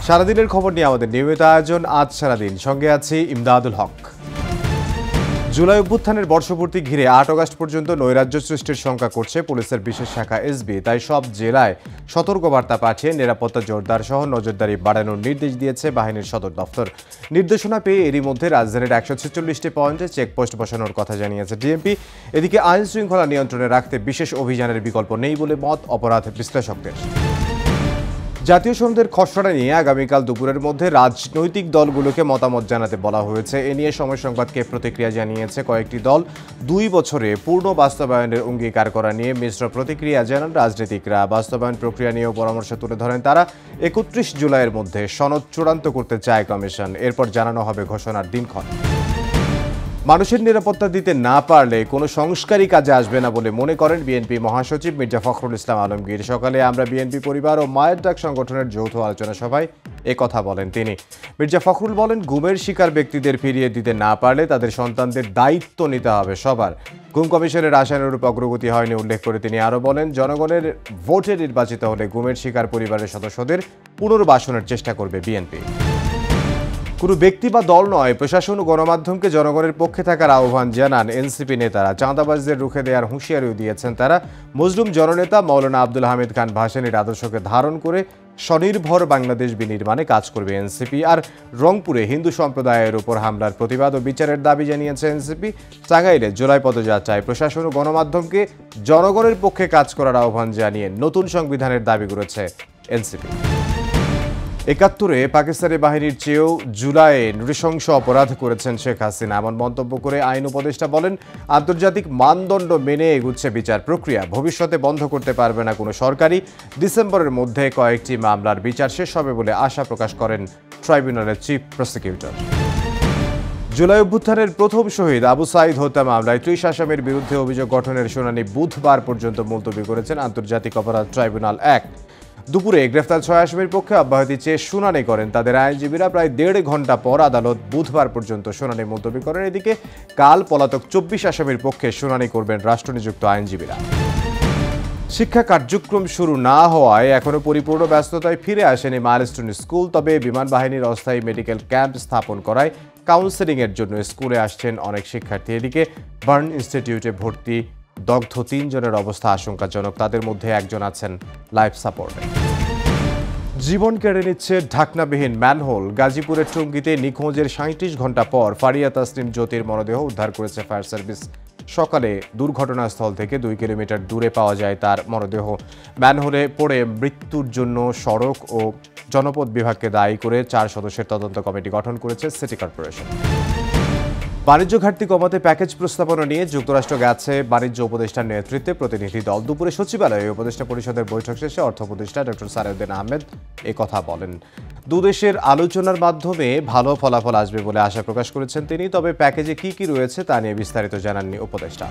সারাদিনের খবর নিয়ে আমাদের নিয়মিত আয়োজন আজ সারাদিন, সঙ্গে আছি ইমদাদুল হক। জুলাই অভ্যুত্থানের বর্ষপূর্তি ঘিরে ৮ আগস্ট পর্যন্ত নৈরাজ্য সৃষ্টির শঙ্কা করছে পুলিশের বিশেষ শাখা এসবি। তাই সব জেলায় সতর্কবার্তা পাঠিয়ে নিরাপত্তা জোরদার সহ নজরদারি বাড়ানোর নির্দেশ দিয়েছে বাহিনীর সদর দপ্তর। নির্দেশনা পেয়ে এরই মধ্যে রাজধানীর ১৪৬টি পয়েন্টে চেকপোস্ট বসানোর কথা জানিয়েছে ডিএমপি। এদিকে আইন শৃঙ্খলা নিয়ন্ত্রণে রাখতে বিশেষ অভিযানের বিকল্প নেই বলে মত অপরাধ বিশ্লেষকদের। জাতীয় সনদের খসড়া নিয়ে আগামীকাল দুপুরের মধ্যে রাজনৈতিক দলগুলোকে মতামত জানাতে বলা হয়েছে। এ নিয়ে সময় সংবাদকে প্রতিক্রিয়া জানিয়েছে কয়েকটি দল। ২ বছরে পূর্ণ বাস্তবায়নের অঙ্গীকার করা নিয়ে মিশ্র প্রতিক্রিয়া জানান রাজনীতিকরা। বাস্তবায়ন প্রক্রিয়া নিয়েও পরামর্শ তুলে ধরেন তারা। ৩১ জুলাইয়ের মধ্যে সনদ চূড়ান্ত করতে চায় কমিশন। এরপর জানানো হবে ঘোষণার দিনক্ষণ। মানুষের নিরাপত্তা দিতে না পারলে কোনো সংস্কারই কাজে আসবে না বলে মনে করেন বিএনপি মহাসচিব মির্জা ফখরুল ইসলাম আলমগীর। সকালে আমরা বিএনপি পরিবার ও মায়ের ডাক সংগঠনের যৌথ আলোচনা সভায় কথা বলেন তিনি। মির্জা ফখরুল বলেন, গুমের শিকার ব্যক্তিদের ফিরিয়ে দিতে না পারলে তাদের সন্তানদের দায়িত্ব নিতে হবে সবার। গুম কমিশনের আশানুরূপ অগ্রগতি হয়নি উল্লেখ করে তিনি আরও বলেন, জনগণের ভোটে নির্বাচিত হলে গুমের শিকার পরিবারের সদস্যদের পুনর্বাসনের চেষ্টা করবে বিএনপি। কোনো ব্যক্তি বা দল নয়, প্রশাসন ও গণমাধ্যমকে জনগণের পক্ষে থাকার আহ্বান জানান এনসিপি নেতারা। চাঁদাবাজদের রুখে দেওয়ার হুঁশিয়ারিও দিয়েছেন তারা। মজলুম জননেতা মাওলানা আব্দুল হামিদ খান ভাসানীর আদর্শকে ধারণ করে স্বনির্ভর বাংলাদেশ বিনির্মাণে কাজ করবে এনসিপি। আর রংপুরে হিন্দু সম্প্রদায়ের উপর হামলার প্রতিবাদ ও বিচারের দাবি জানিয়েছে এনসিপি। টাঙ্গাইলে জুলাই পদযাত্রায় প্রশাসন ও গণমাধ্যমকে জনগণের পক্ষে কাজ করার আহ্বান জানিয়ে নতুন সংবিধানের দাবি করেছে এনসিপি। ৭১-এ পাকিস্তানি বাহিনীর চেয়েও জুলাইয়ে নৃশংস অপরাধ করেছেন শেখ হাসিনা, এমন মন্তব্য করে আইন উপদেষ্টা বলেন, আন্তর্জাতিক মানদণ্ড মেনে এগুচ্ছে বিচার প্রক্রিয়া। ভবিষ্যতে বন্ধ করতে পারবে না কোনো সরকারই। ডিসেম্বরের মধ্যে কয়েকটি মামলার বিচার শেষ হবে বলে আশা প্রকাশ করেন ট্রাইব্যুনালের চিফ প্রসিকিউটর। জুলাই অভ্যুত্থানের প্রথম শহীদ আবু সাঈদ হত্যা মামলায় ৩০ আসামির বিরুদ্ধে অভিযোগ গঠনের শুনানি বুধবার পর্যন্ত মুলতবি করেছেন আন্তর্জাতিক অপরাধ ট্রাইব্যুনাল ১। দুপুরে গ্রেফতার ৬ আসামির পক্ষে অব্যাহতি চেয়ে শুনানি করেন তাদের আইনজীবীরা। প্রায় ১.৫ ঘন্টা পর আদালত বুধবার পর্যন্ত শুনানি মুলতবি করেন। এদিকে কাল পলাতক ২৪ আসামির পক্ষে শুনানি করবেন রাষ্ট্রনিযুক্ত আইনজীবীরা। শিক্ষা কার্যক্রম শুরু না হওয়ায় এখনও পরিপূর্ণ ব্যস্ততায় ফিরে আসেনি মাইলস্টোন স্কুল। তবে বিমান বাহিনীর অস্থায়ী মেডিকেল ক্যাম্প স্থাপন করায় কাউন্সেলিংয়ের জন্য স্কুলে আসছেন অনেক শিক্ষার্থী। এদিকে বার্ন ইনস্টিটিউটে ভর্তি দগ্ধ ৩ জনের অবস্থা আশঙ্কাজনক। তাদের মধ্যে একজন আছেন লাইফ সাপোর্টে। জীবন কেড়ে নিচ্ছে ঢাকনাবিহীন ম্যানহোল। গাজীপুরের টঙ্গীতে নিখোঁজের ৩৭ ঘন্টা পর ফারিয়া তাসনিম জ্যোতির মরদেহ উদ্ধার করেছে ফায়ার সার্ভিস। সকালে দুর্ঘটনাস্থল থেকে ২ কিলোমিটার দূরে পাওয়া যায় তার মরদেহ। ম্যানহোলে পড়ে মৃত্যুর জন্য সড়ক ও জনপথ বিভাগকে দায়ী করে ৪ সদস্যের তদন্ত কমিটি গঠন করেছে সিটি কর্পোরেশন। বাণিজ্য ঘাটতি কমাতে প্যাকেজ প্রস্তাবনা নিয়ে যুক্তরাষ্ট্র গেছে বাণিজ্য উপদেষ্টার নেতৃত্বে প্রতিনিধি দল। দুপুরে সচিবালয়ে উপদেষ্টা পরিষদের বৈঠক শেষে অর্থ উপদেষ্টা ডক্টর সালেউদ্দিন আহমেদ কথা বলেন। দুদেশের আলোচনার মাধ্যমে ভালো ফলাফল আসবে বলে আশা প্রকাশ করেছেন তিনি। তবে প্যাকেজে কি কি রয়েছে তা নিয়ে বিস্তারিত জানাননি উপদেষ্টা।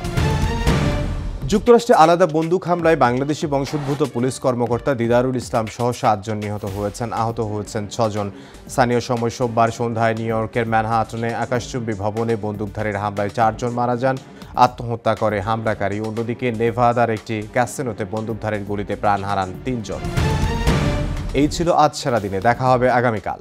যুক্তরাষ্ট্রে আলাদা বন্দুক হামলায় বাংলাদেশি বংশোদ্ভূত পুলিশ কর্মকর্তা দিদারুল ইসলাম সহ ৭ জন নিহত হয়েছেন, আহত হয়েছেন ৬ জন। স্থানীয় সময় সোমবার সন্ধ্যায় নিউ ইয়র্কের ম্যানহাটনে আকাশচুম্বী ভবনে বন্দুকধারীর হামলায় ৪ জন মারা যান। আত্মহত্যা করে হামলাকারী। অন্যদিকে নেভাদার একটি ক্যাসিনোতে বন্দুকধারীর গুলিতে প্রাণ হারান ৩ জন। এই ছিল আজ সারাদিনে। দেখা হবে আগামীকাল।